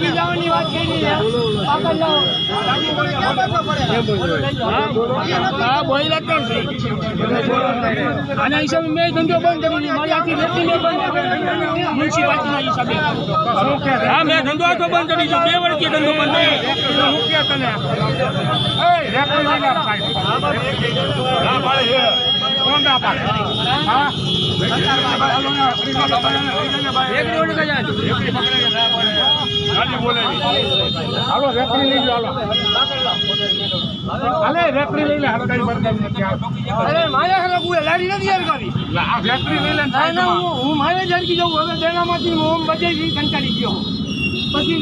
જવાની વાત કરી આના હિસાબે મેં ધંધો બંધ કરી મારી આખી વ્યક્તિ મ્યુનિસિપાલિટીના હિસાબે હા મેં ધંધો આખો બંધ કરી દીધો 2 વર્ષથી ધંધો બંધ લાડી નથી હું મારે જ હરકી જાઉં હવે તેનામાંથી હું બધે કંટાળી ગયો પછી